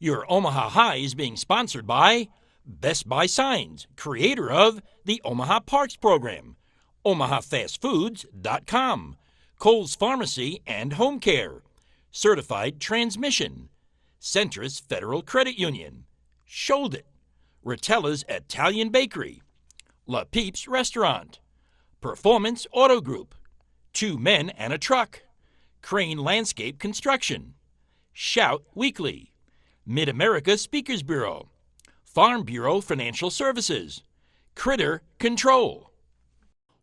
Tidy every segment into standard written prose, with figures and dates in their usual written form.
Your Omaha High is being sponsored by Best Buy Signs, creator of the Omaha Parks program, OmahaFastFoods.com, Kohl's Pharmacy and Home Care, Certified Transmission, Centris Federal Credit Union, Shold-It, Rotella's Italian Bakery, La Peeps Restaurant, Performance Auto Group, Two Men and a Truck, Crane Landscape Construction, Shout Weekly, Mid-America Speakers Bureau, Farm Bureau Financial Services, Critter Control.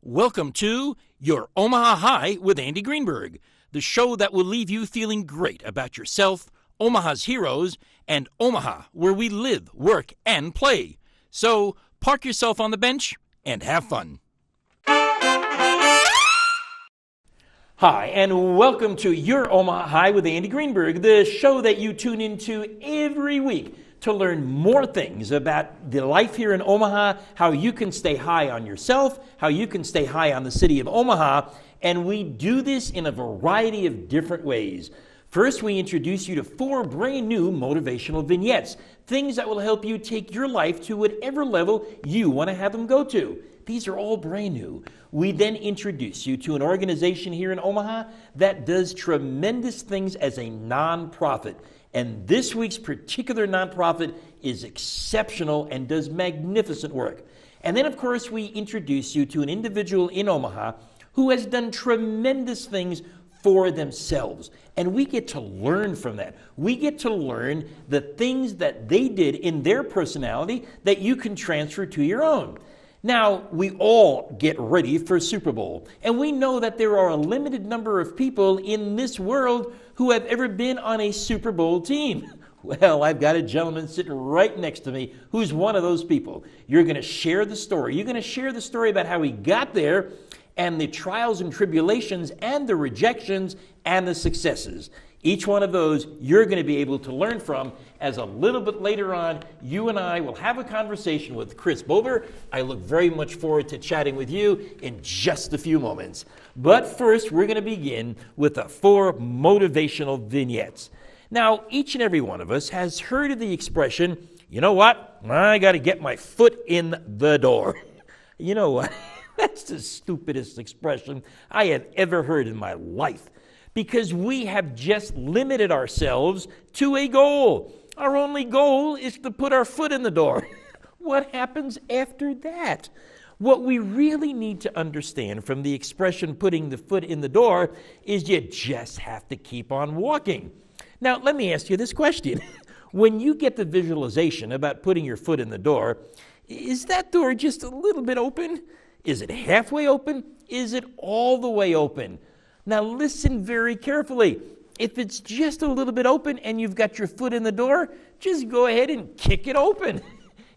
Welcome to Your Omaha High with Andy Greenberg, the show that will leave you feeling great about yourself, Omaha's heroes, and Omaha, where we live, work, and play. So park yourself on the bench and have fun. Hi, and welcome to Your Omaha High with Andy Greenberg, the show that you tune into every week to learn more things about the life here in Omaha, how you can stay high on yourself, how you can stay high on the city of Omaha, and we do this in a variety of different ways. First, we introduce you to 4 brand new motivational vignettes, things that will help you take your life to whatever level you want to have them go to. These are all brand new. We then introduce you to an organization here in Omaha that does tremendous things as a nonprofit. And this week's particular nonprofit is exceptional and does magnificent work. And then, of course, we introduce you to an individual in Omaha who has done tremendous things for themselves. And we get to learn from that. We get to learn the things that they did in their personality that you can transfer to your own. Now, we all get ready for Super Bowl, and we know that there are a limited number of people in this world who have ever been on a Super Bowl team. Well, I've got a gentleman sitting right next to me who's one of those people. You're going to share the story. You're going to share the story about how he got there and the trials and tribulations and the rejections and the successes. Each one of those you're going to be able to learn from as a little bit later on, you and I will have a conversation with Chris Bober. I look very much forward to chatting with you in just a few moments. But first, we're going to begin with the 4 motivational vignettes. Now, each and every one of us has heard of the expression, you know what, I got to get my foot in the door. You know what, that's the stupidest expression I have ever heard in my life. Because we have just limited ourselves to a goal. Our only goal is to put our foot in the door. What happens after that? What we really need to understand from the expression putting the foot in the door is you just have to keep on walking. Now, let me ask you this question. When you get the visualization about putting your foot in the door, is that door just a little bit open? Is it halfway open? Is it all the way open? Now listen very carefully. If it's just a little bit open and you've got your foot in the door, just go ahead and kick it open.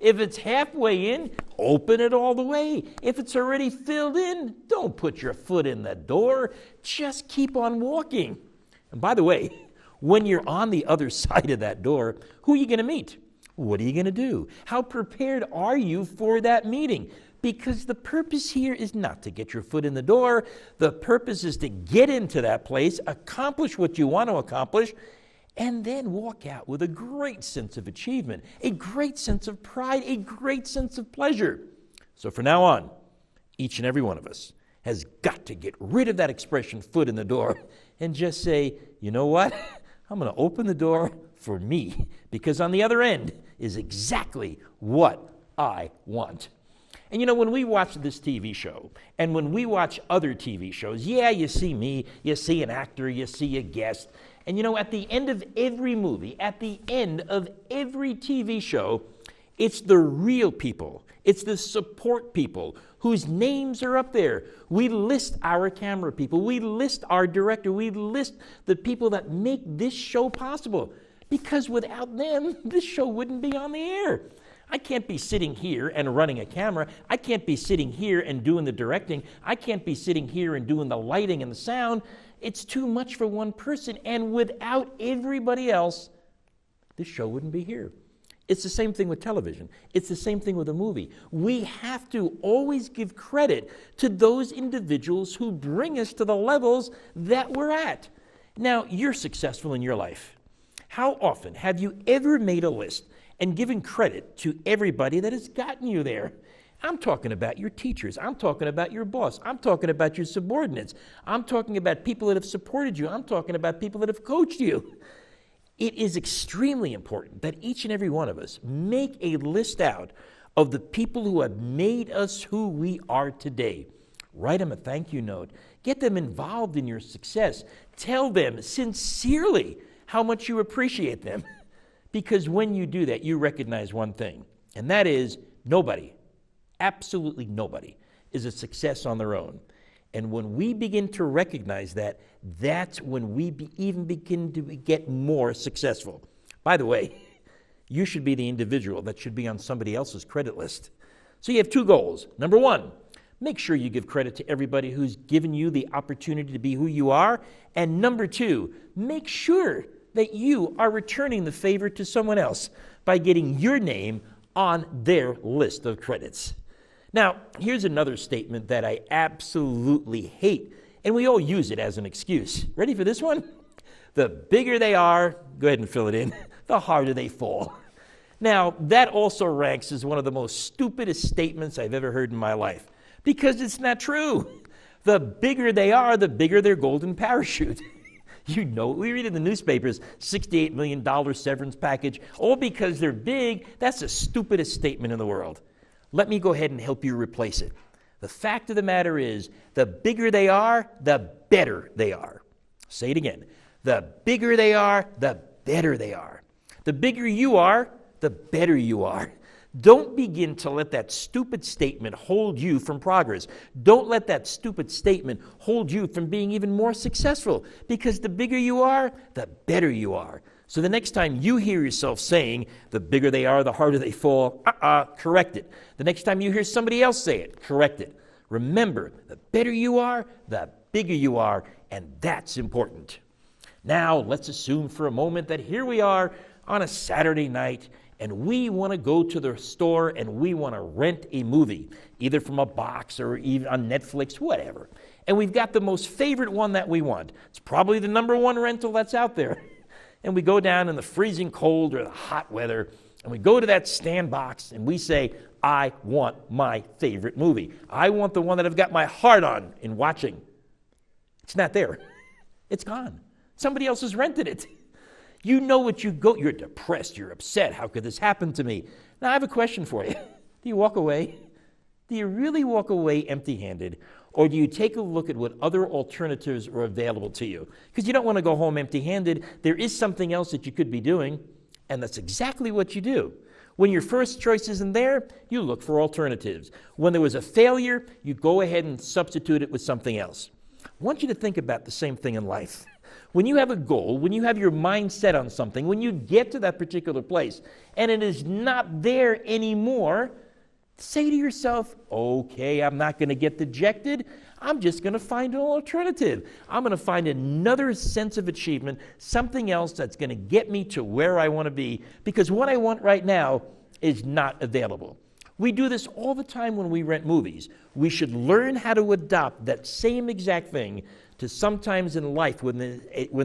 If it's halfway in, open it all the way. If it's already filled in, don't put your foot in the door. Just keep on walking. And by the way, when you're on the other side of that door, who are you going to meet? What are you going to do? How prepared are you for that meeting? Because the purpose here is not to get your foot in the door. The purpose is to get into that place, accomplish what you want to accomplish, and then walk out with a great sense of achievement, a great sense of pride, a great sense of pleasure. So from now on, each and every one of us has got to get rid of that expression, foot in the door, and just say, you know what? I'm going to open the door for me, because on the other end is exactly what I want. And you know, when we watch this TV show, and when we watch other TV shows, yeah, you see me, you see an actor, you see a guest, and you know, at the end of every movie, at the end of every TV show, it's the real people, it's the support people whose names are up there. We list our camera people, we list our director, we list the people that make this show possible, because without them, this show wouldn't be on the air. I can't be sitting here and running a camera. I can't be sitting here and doing the directing. I can't be sitting here and doing the lighting and the sound. It's too much for one person. And without everybody else, this show wouldn't be here. It's the same thing with television. It's the same thing with a movie. We have to always give credit to those individuals who bring us to the levels that we're at. Now, you're successful in your life. How often have you ever made a list and given credit to everybody that has gotten you there? I'm talking about your teachers. I'm talking about your boss. I'm talking about your subordinates. I'm talking about people that have supported you. I'm talking about people that have coached you. It is extremely important that each and every one of us make a list out of the people who have made us who we are today. Write them a thank you note. Get them involved in your success. Tell them sincerely how much you appreciate them. Because when you do that, you recognize one thing, and that is nobody, absolutely nobody, is a success on their own. And when we begin to recognize that, that's when we even begin to get more successful. By the way, you should be the individual that should be on somebody else's credit list. So you have two goals. Number one, make sure you give credit to everybody who's given you the opportunity to be who you are. And number two, make sure that you are returning the favor to someone else by getting your name on their list of credits. Now, here's another statement that I absolutely hate, and we all use it as an excuse. Ready for this one? The bigger they are, go ahead and fill it in, the harder they fall. Now, that also ranks as one of the most stupidest statements I've ever heard in my life, because it's not true. The bigger they are, the bigger their golden parachute. You know, we read in the newspapers, $68 million severance package, all because they're big. That's the stupidest statement in the world. Let me go ahead and help you replace it. The fact of the matter is, the bigger they are, the better they are. Say it again. The bigger they are, the better they are. The bigger you are, the better you are. Don't begin to let that stupid statement hold you from progress. Don't let that stupid statement hold you from being even more successful, because the bigger you are, the better you are. So the next time you hear yourself saying, the bigger they are, the harder they fall, correct it. The next time you hear somebody else say it, correct it. Remember, the better you are, the bigger you are, and that's important. Now, let's assume for a moment that here we are on a Saturday night, and we want to go to the store and we want to rent a movie, either from a box or even on Netflix, whatever. And we've got the most favorite one that we want. It's probably the number one rental that's out there. And we go down in the freezing cold or the hot weather, and we go to that stand box and we say, I want my favorite movie. I want the one that I've got my heart on in watching. It's not there. It's gone. Somebody else has rented it. You know what you go, you're depressed, you're upset. How could this happen to me? Now, I have a question for you. Do you walk away? Do you really walk away empty-handed? Or do you take a look at what other alternatives are available to you? Because you don't want to go home empty-handed. There is something else that you could be doing, and that's exactly what you do. When your first choice isn't there, you look for alternatives. When there was a failure, you go ahead and substitute it with something else. I want you to think about the same thing in life. When you have a goal, when you have your mind set on something, when you get to that particular place and it is not there anymore, say to yourself, okay, I'm not going to get dejected. I'm just going to find an alternative. I'm going to find another sense of achievement, something else that's going to get me to where I want to be, because what I want right now is not available. We do this all the time when we rent movies. We should learn how to adopt that same exact thing to sometimes in life when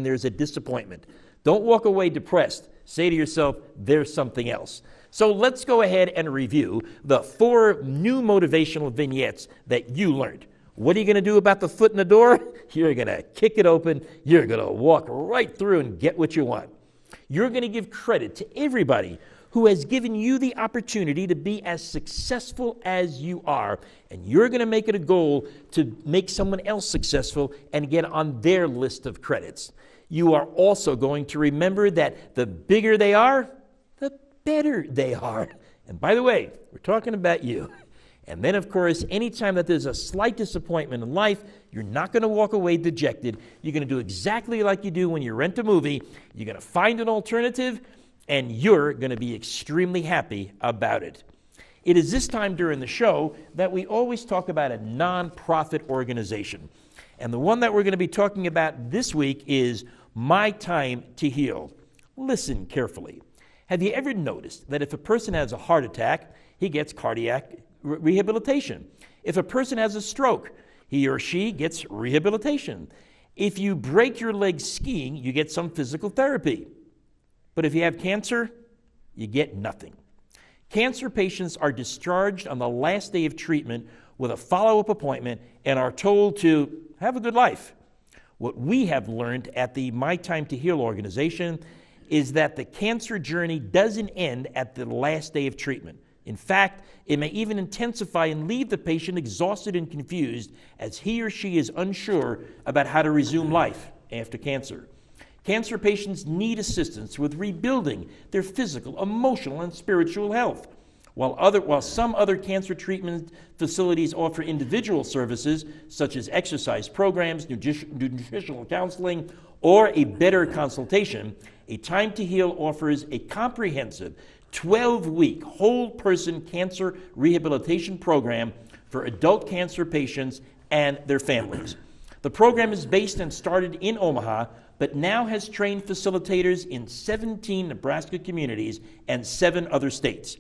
there's a disappointment. Don't walk away depressed. Say to yourself, there's something else. So let's go ahead and review the 4 new motivational vignettes that you learned. What are you going to do about the foot in the door? You're going to kick it open. You're going to walk right through and get what you want. You're going to give credit to everybody who has given you the opportunity to be as successful as you are. And you're going to make it a goal to make someone else successful and get on their list of credits. You are also going to remember that the bigger they are, the better they are. And by the way, we're talking about you. And then, of course, anytime that there's a slight disappointment in life, you're not going to walk away dejected. You're going to do exactly like you do when you rent a movie. You're going to find an alternative, and you're going to be extremely happy about it. It is this time during the show that we always talk about a nonprofit organization. And the one that we're going to be talking about this week is My Time to Heal. Listen carefully. Have you ever noticed that if a person has a heart attack, he gets cardiac rehabilitation? If a person has a stroke, he or she gets rehabilitation. If you break your leg skiing, you get some physical therapy. But if you have cancer, you get nothing. Cancer patients are discharged on the last day of treatment with a follow-up appointment and are told to have a good life. What we have learned at the My Time to Heal organization is that the cancer journey doesn't end at the last day of treatment. In fact, it may even intensify and leave the patient exhausted and confused as he or she is unsure about how to resume life after cancer. Cancer patients need assistance with rebuilding their physical, emotional, and spiritual health. While some other cancer treatment facilities offer individual services, such as exercise programs, nutritional counseling, or a better consultation, A Time to Heal offers a comprehensive 12-week whole-person cancer rehabilitation program for adult cancer patients and their families. The program is based and started in Omaha, but now has trained facilitators in 17 Nebraska communities and 7 other states.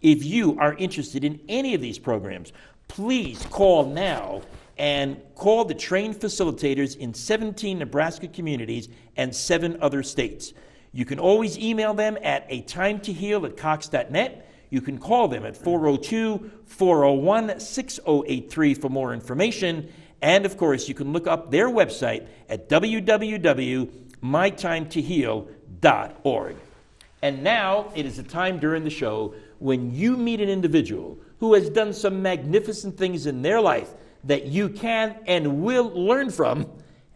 If you are interested in any of these programs, please call now and call the trained facilitators in 17 Nebraska communities and 7 other states. You can always email them at atimetoheal@cox.net. You can call them at 402-401-6083 for more information. And, of course, you can look up their website at www.mytimetoheal.org. And now it is a time during the show when you meet an individual who has done some magnificent things in their life that you can and will learn from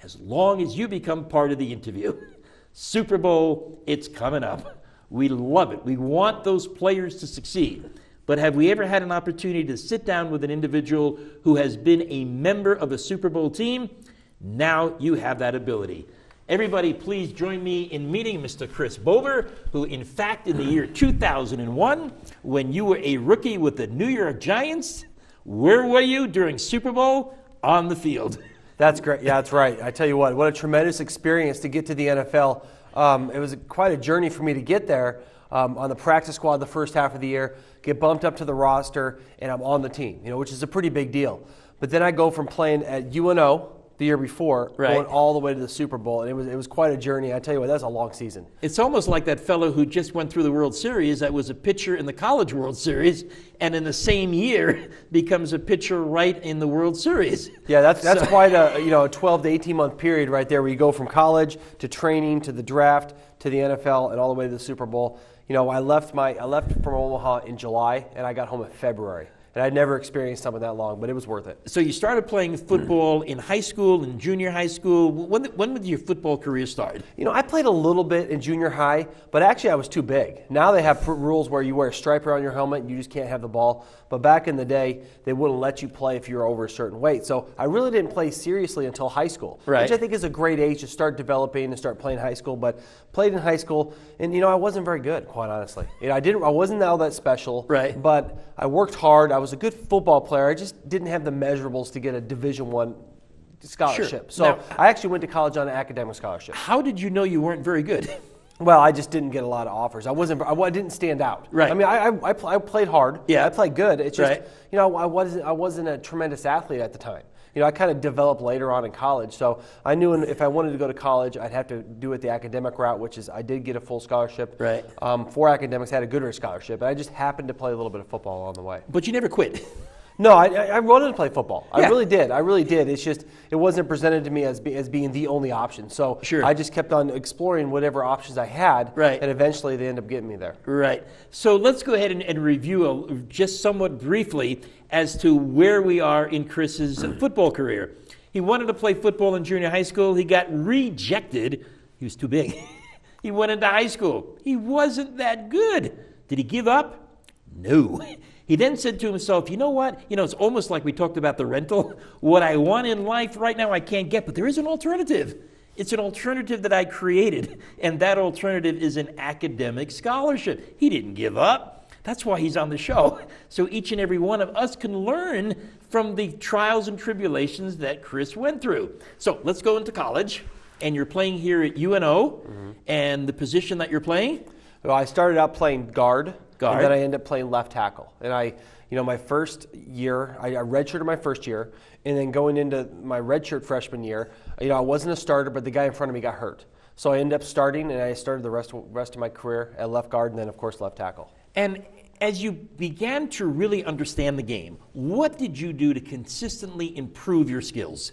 as long as you become part of the interview. Super Bowl, it's coming up. We love it. We want those players to succeed. But have we ever had an opportunity to sit down with an individual who has been a member of a Super Bowl team? Now you have that ability. Everybody, please join me in meeting Mr. Chris Bober, who, in fact, in the year 2001, when you were a rookie with the New York Giants, where were you during Super Bowl? On the field. That's great. Yeah, that's right. I tell you what a tremendous experience to get to the NFL. It was quite a journey for me to get there. On the practice squad the first half of the year, get bumped up to the roster, and I'm on the team, which is a pretty big deal. But then I go from playing at UNO the year before, going all the way to the Super Bowl, and it was quite a journey. I tell you what, that's a long season. It's almost like that fellow who just went through the World Series that was a pitcher in the College World Series, and in the same year becomes a pitcher right in the World Series. Yeah, that's quite a 12 to 18 month period right there, where you go from college to training to the draft to the NFL and all the way to the Super Bowl. I left from Omaha in July, and I got home in February. And I'd never experienced something that long, but it was worth it. So you started playing football in high school and junior high school. When did your football career start? I played a little bit in junior high, but actually I was too big. Now they have rules where you wear a stripe around your helmet and you just can't have the ball. But back in the day, they wouldn't let you play if you were over a certain weight. So I really didn't play seriously until high school, which I think is a great age to start developing and start playing high school. But played in high school, and I wasn't very good, quite honestly. I wasn't all that special, but I worked hard. I was a good football player. I just didn't have the measurables to get a Division I scholarship. Sure. So I actually went to college on an academic scholarship. How did you know you weren't very good? Well, I just didn't get a lot of offers. I didn't stand out. Right. I mean, I played hard. Yeah. I played good. It's just, I wasn't a tremendous athlete at the time. I kind of developed later on in college. So I knew if I wanted to go to college, I'd have to do it the academic route, which is I did get a full scholarship. Right. For academics, I had a Goodrich scholarship. And I just happened to play a little bit of football along the way. But you never quit. No, I wanted to play football. I really did. It's just it wasn't presented to me as being the only option. So I just kept on exploring whatever options I had, and eventually they ended up getting me there. Right. So let's go ahead and review just somewhat briefly as to where we are in Chris's football career. He wanted to play football in junior high school. He got rejected. He was too big. He went into high school. He wasn't that good. Did he give up? No. He then said to himself, you know what? It's almost like we talked about the rental. What I want in life right now I can't get, but there is an alternative. It's an alternative that I created, and that alternative is an academic scholarship. He didn't give up. That's why he's on the show. So each and every one of us can learn from the trials and tribulations that Chris went through. So let's go into college, and you're playing here at UNO, and the position that you're playing? Well, I started out playing guard. And then I ended up playing left tackle. And my first year, I redshirted my first year, and then going into my redshirt freshman year, I wasn't a starter, but the guy in front of me got hurt. So I ended up starting, and I started the rest of my career at left guard, and then, of course, left tackle. And as you began to really understand the game, what did you do to consistently improve your skills?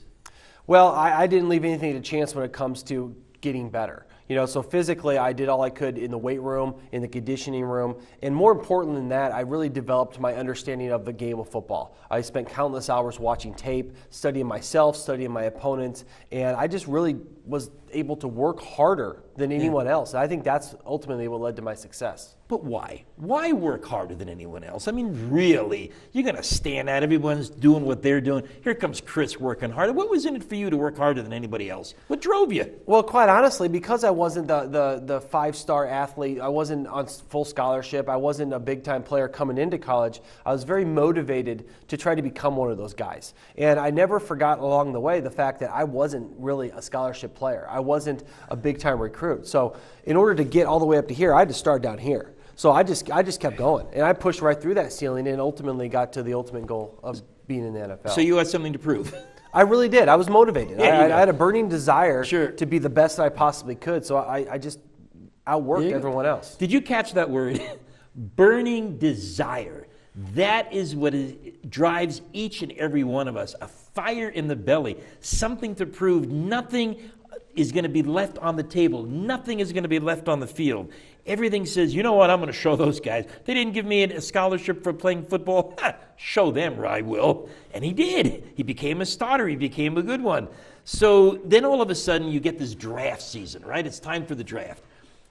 Well, I didn't leave anything to chance when it comes to getting better. So physically, I did all I could in the weight room, in the conditioning room, and more important than that, I really developed my understanding of the game of football. I spent countless hours watching tape, studying myself, studying my opponents, and I just really was able to work harder than anyone else. And I think that's ultimately what led to my success. But why? Why work harder than anyone else? I mean, really, you're going to stand out. Everyone's doing what they're doing. Here comes Chris working harder. What was in it for you to work harder than anybody else? What drove you? Well, quite honestly, because I wasn't the five-star athlete, I wasn't on full scholarship, I wasn't a big-time player coming into college, I was very motivated to try to become one of those guys. And I never forgot along the way the fact that I wasn't really a scholarship player. I wasn't a big-time recruit. So in order to get all the way up to here, I had to start down here. So I just kept going, and I pushed right through that ceiling and ultimately got to the ultimate goal of being in the NFL. So you had something to prove. I really did. I was motivated. Yeah, I had a burning desire Sure. to be the best that I possibly could, so I just outworked everyone else. Did you catch that word? Burning desire. That is what drives each and every one of us. A fire in the belly, something to prove. Nothing is going to be left on the table. Nothing is going to be left on the field. Everything says, you know what, I'm going to show those guys. They didn't give me a scholarship for playing football. Show them where I will. And he did. He became a starter. He became a good one. So then all of a sudden you get this draft season, right? It's time for the draft.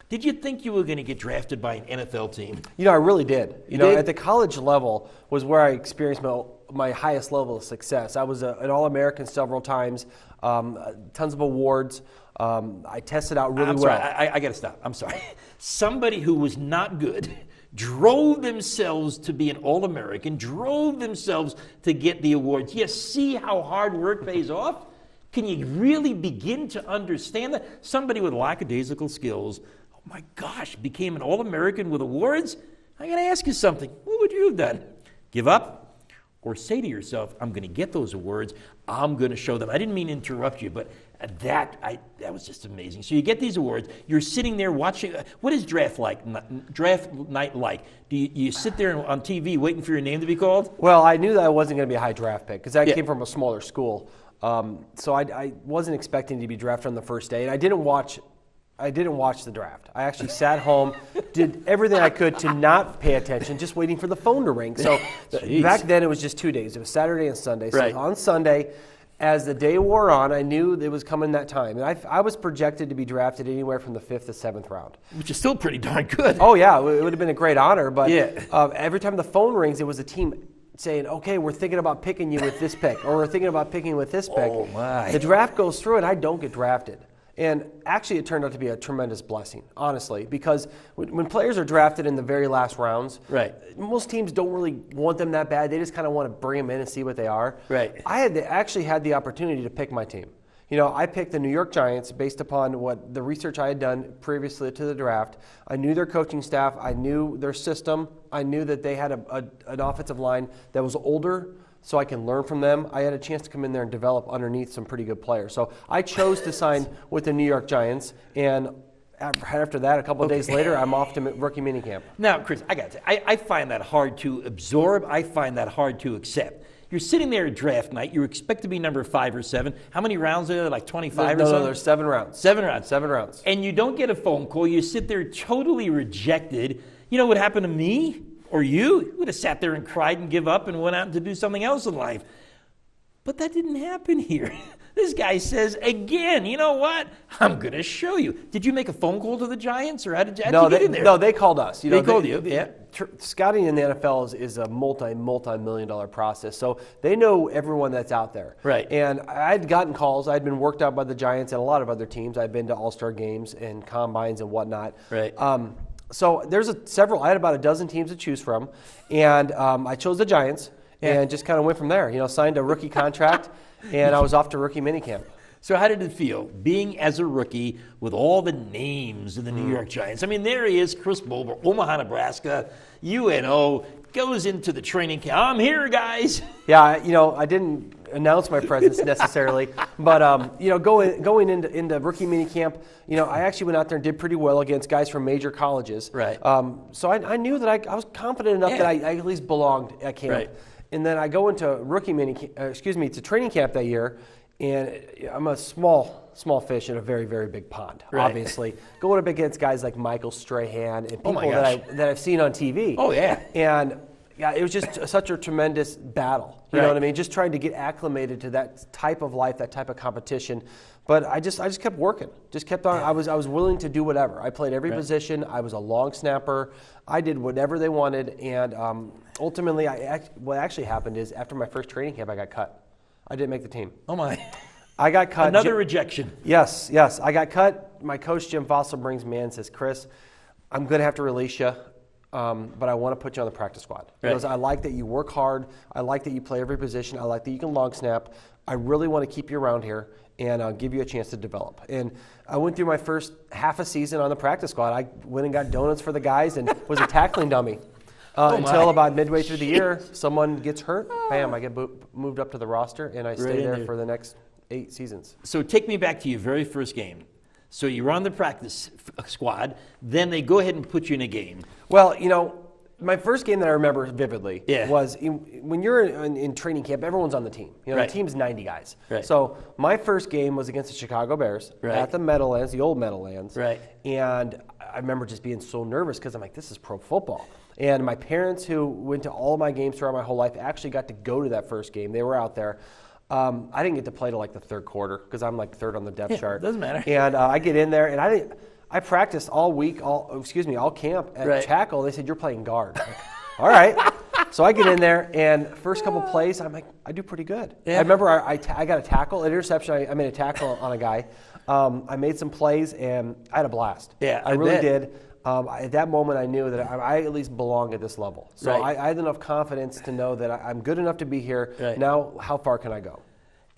Did you think you were going to get drafted by an NFL team? I really did. You did? At the college level was where I experienced my highest level of success. I was an All-American several times, tons of awards. I tested out really well. I got to stop. I'm sorry. Somebody who was not good drove themselves to be an All-American, drove themselves to get the awards. You see how hard work pays off? Can you really begin to understand that? Somebody with lackadaisical skills, oh my gosh, became an All-American with awards? I got to ask you something. What would you have done? Give up? Or say to yourself, I'm going to get those awards. I'm going to show them. I didn't mean to interrupt you, but that was just amazing. So you get these awards. You're sitting there watching. What is draft night like? Do you sit there on TV waiting for your name to be called? Well, I knew that I wasn't going to be a high draft pick because I came from a smaller school. So I wasn't expecting to be drafted on the first day, and I didn't watch the draft. I actually sat home, did everything I could to not pay attention, just waiting for the phone to ring. So back then it was just 2 days. It was Saturday and Sunday. So on Sunday, as the day wore on, I knew it was coming that time. And I was projected to be drafted anywhere from the 5th to 7th round. Which is still pretty darn good. Oh, yeah. It would have been a great honor. But every time the phone rings, it was a team saying, okay, we're thinking about picking you with this pick, or we're thinking about picking you with this pick. Oh, my. The draft goes through, and I don't get drafted. And actually, it turned out to be a tremendous blessing, honestly, because when players are drafted in the very last rounds, most teams don't really want them that bad. They just kind of want to bring them in and see what they are. Right. I actually had the opportunity to pick my team. I picked the New York Giants based upon what the research I had done previously to the draft. I knew their coaching staff. I knew their system. I knew that they had an offensive line that was older, so I can learn from them. I had a chance to come in there and develop underneath some pretty good players. So I chose to sign with the New York Giants, and after that, a couple of days later, I'm off to rookie minicamp. Now, Chris, I got to say, I find that hard to absorb. I find that hard to accept. You're sitting there at draft night. You expect to be number 5 or 7. How many rounds are there? Like 25 or something? No, there's 7 rounds. 7 rounds. 7 rounds. And you don't get a phone call. You sit there totally rejected. You know what happened to me? Or you would have sat there and cried and give up and went out to do something else in life. But that didn't happen here. This guy says, again, you know what? I'm going to show you. Did you make a phone call to the Giants, or how did you get in there? No, they called us. They called you, yeah. Scouting in the NFL is a multi-million-dollar process. So they know everyone that's out there. Right. And I'd gotten calls. I'd been worked out by the Giants and a lot of other teams. I'd been to all-star games and combines and whatnot. Right. So there's several. I had about a dozen teams to choose from, and I chose the Giants and just kind of went from there. Signed a rookie contract, and I was off to rookie minicamp. So how did it feel being as a rookie with all the names of the New York Giants? I mean, there he is, Chris Bulber, Omaha, Nebraska, UNO, goes into the training camp. I'm here, guys. Yeah, I didn't announce my presence necessarily, but going into rookie mini camp, I actually went out there and did pretty well against guys from major colleges. Right. So I knew that I was confident enough that I at least belonged at camp. Right. And then I go into to training camp that year, and I'm a small fish in a very, very big pond, Right. obviously. Going up against guys like Michael Strahan and people my gosh. that I've seen on TV. Oh, yeah. And yeah, it was just such a tremendous battle. You know Right. what I mean? Just trying to get acclimated to that type of life, that type of competition. But I just kept working. Just kept on. I was willing to do whatever. I played every Right. position. I was a long snapper. I did whatever they wanted. And ultimately, what actually happened is after my first training camp, I got cut. I didn't make the team. Oh, my. I got cut. Another rejection. Yes. I got cut. My coach, Jim Fossil, brings me in and says, Chris, I'm going to have to release you, but I want to put you on the practice squad. Right. Because I like that you work hard. I like that you play every position. I like that you can long snap. I really want to keep you around here and give you a chance to develop. And I went through my first half a season on the practice squad. I went and got donuts for the guys and was a tackling dummy. Until about midway through the year, someone gets hurt. Bam, I get moved up to the roster, and I stay there for the next 8 seasons. So take me back to your very first game. So you're on the practice squad, then they go ahead and put you in a game. Well, my first game that I remember vividly Yeah. was when you're in training camp, everyone's on the team. Right. The team's 90 guys. Right. So my first game was against the Chicago Bears Right. at the Meadowlands, the old Meadowlands. Right. And I remember just being so nervous because I'm like, this is pro football. And my parents, who went to all my games throughout my whole life, actually got to go to that first game. They were out there. I didn't get to play till like the third quarter because I'm like third on the depth chart. Doesn't matter. And I get in there, and I practiced all week, all camp at Right. tackle. They said, you're playing guard. Like, all right. So I get in there, and first couple plays, I'm like, I do pretty good. Yeah. I remember I got a tackle, an interception. I made a tackle on a guy. I made some plays, and I had a blast. Yeah, I I really bet. did. At that moment, I knew that I at least belong at this level. So Right. I had enough confidence to know that I'm good enough to be here. Right. Now, how far can I go?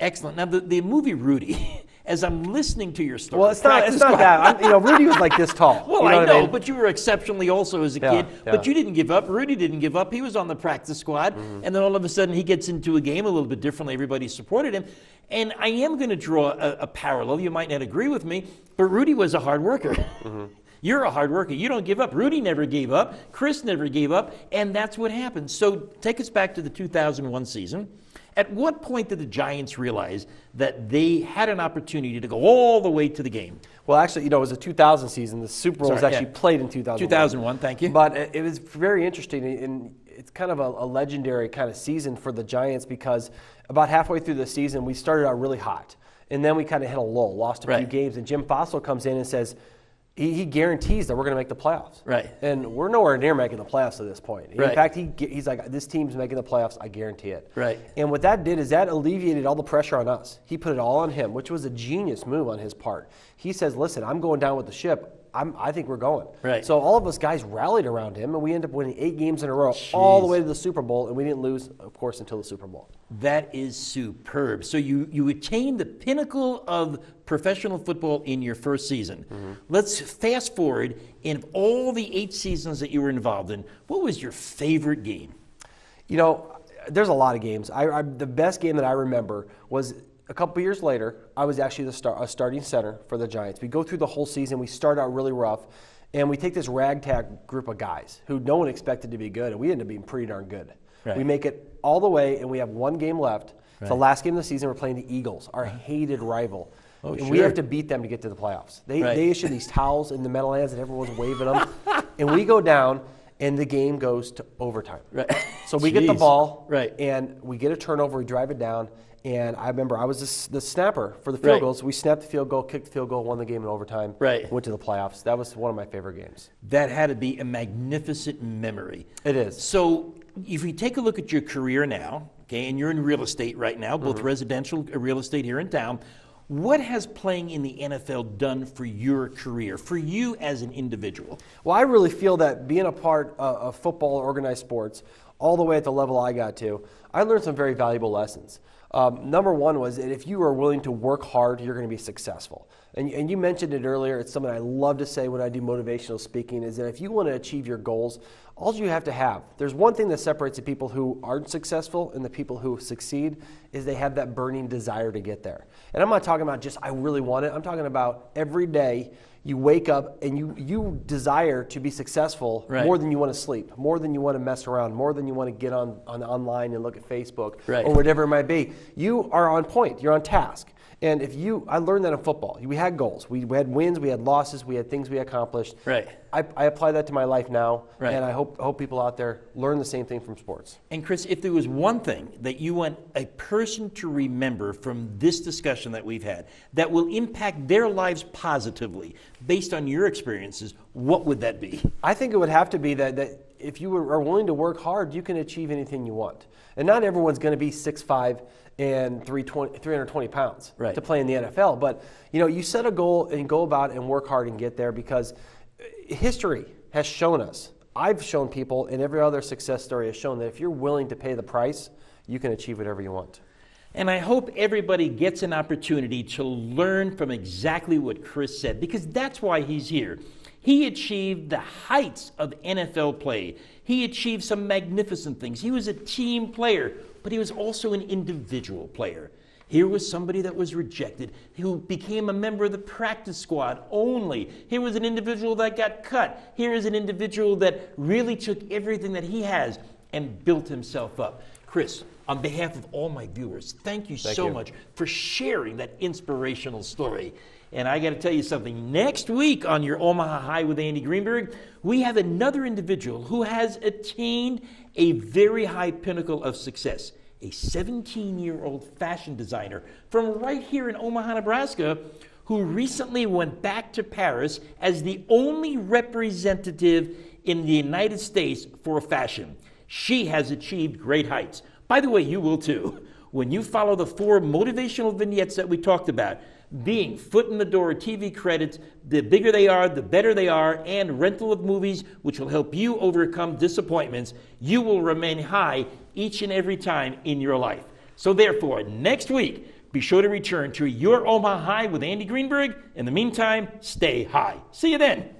Excellent. Now, the movie Rudy, as I'm listening to your story. Well, it's not practice that. squad- Rudy was like this tall. Well, You know I what know, mean? but you were exceptionally also as a Yeah, kid. yeah. But you didn't give up. Rudy didn't give up. He was on the practice squad. Mm-hmm. And then all of a sudden he gets into a game a little bit differently. Everybody supported him. And I am going to draw a parallel. You might not agree with me, but Rudy was a hard worker. Mm-hmm. You're a hard worker. You don't give up. Rudy never gave up. Chris never gave up. And that's what happened. So take us back to the 2001 season. At what point did the Giants realize that they had an opportunity to go all the way to the game? Well, actually, it was a 2000 season. The Super Bowl was Sorry, actually yeah. played in 2001. 2001, thank you. But it was very interesting, and it's kind of a legendary kind of season for the Giants because about halfway through the season, we started out really hot. And then we kind of hit a lull, lost a few Right. games, and Jim Fossil comes in and says, he guarantees that we're going to make the playoffs. Right. And we're nowhere near making the playoffs at this point. Right. In fact, he's like, this team's making the playoffs, I guarantee it. Right. And what that did is that alleviated all the pressure on us. He put it all on him, which was a genius move on his part. He says, listen, I'm going down with the ship. I think we're going. Right. So all of us guys rallied around him, and we ended up winning 8 games in a row, all the way to the Super Bowl, and we didn't lose, of course, until the Super Bowl. That is superb. So you attained the pinnacle of professional football in your first season. Mm-hmm. Let's fast forward. In all the 8 seasons that you were involved in, what was your favorite game? There's a lot of games. The best game that I remember was a couple years later. I was actually a starting center for the Giants. We go through the whole season. We start out really rough, and we take this ragtag group of guys who no one expected to be good, and we ended up being pretty darn good. Right. We make it all the way, and we have 1 game left. It's the last game of the season. We're playing the Eagles, our hated rival. Oh, and sure. we have to beat them to get to the playoffs. They issue these towels in the Meadowlands, and everyone's waving them. And we go down, and the game goes to overtime. Right. So we get the Jeez. ball, Right. and we get a turnover. We drive it down, and I remember I was the snapper for the field Right. goals. We snapped the field goal, kicked the field goal, won the game in overtime. Right. Went to the playoffs. That was one of my favorite games. That had to be a magnificent memory. It is. So if we take a look at your career now, okay, and you're in real estate right now, both residential real estate here in town, what has playing in the NFL done for your career, for you as an individual? Well, I really feel that being a part of football or organized sports, all the way at the level I got to, I learned some very valuable lessons. Number one was that if you are willing to work hard, you're going to be successful. And you mentioned it earlier. It's something I love to say when I do motivational speaking is that if you want to achieve your goals, all you have to have, there's one thing that separates the people who aren't successful and the people who succeed is they have that burning desire to get there. And I'm not talking about just I really want it. I'm talking about every day you wake up and you desire to be successful more than you want to sleep, more than you want to mess around, more than you want to get online and look at Facebook or whatever it might be. You are on point. You're on task. And I learned that in football. We had goals. We had wins, we had losses, we had things we accomplished. Right. I apply that to my life now, and I hope people out there learn the same thing from sports. And Chris, if there was one thing that you want a person to remember from this discussion that we've had that will impact their lives positively based on your experiences, what would that be? I think it would have to be that if you are willing to work hard, you can achieve anything you want. And not everyone's going to be 6'5", and 320 pounds to play in the NFL. But you set a goal and go about and work hard and get there because history has shown us. I've shown people, and every other success story has shown that if you're willing to pay the price, you can achieve whatever you want. And I hope everybody gets an opportunity to learn from exactly what Chris said, because that's why he's here. He achieved the heights of NFL play. He achieved some magnificent things. He was a team player, but he was also an individual player. Here was somebody that was rejected, who became a member of the practice squad only. Here was an individual that got cut. Here is an individual that really took everything that he has and built himself up. Chris, on behalf of all my viewers, thank you so much for sharing that inspirational story. And I got to tell you something. Next week on your Omaha High with Andy Greenberg, we have another individual who has attained a very high pinnacle of success. A 17-year-old fashion designer from right here in Omaha, Nebraska, who recently went back to Paris as the only representative in the United States for fashion. She has achieved great heights. By the way, you will too. When you follow the 4 motivational vignettes that we talked about, being foot in the door, TV credits, the bigger they are, the better they are, and rental of movies, which will help you overcome disappointments, you will remain high each and every time in your life. So therefore, next week, be sure to return to your Omaha High with Andy Greenberg. In the meantime, stay high. See you then.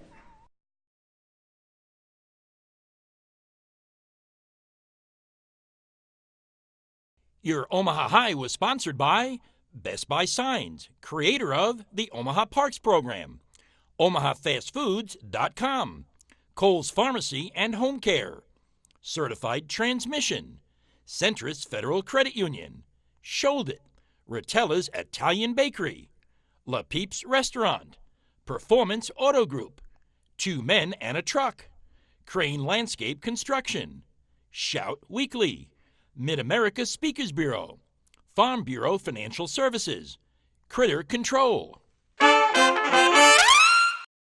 Your Omaha High was sponsored by Best Buy Signs, creator of the Omaha Parks program, OmahaFastFoods.com, Kohl's Pharmacy and Home Care, Certified Transmission, Centris Federal Credit Union, Shold-It, Rotella's Italian Bakery, La Peeps Restaurant, Performance Auto Group, 2 Men and a Truck, Crane Landscape Construction, Shout Weekly, Mid-America Speakers Bureau, Farm Bureau Financial Services, Critter Control,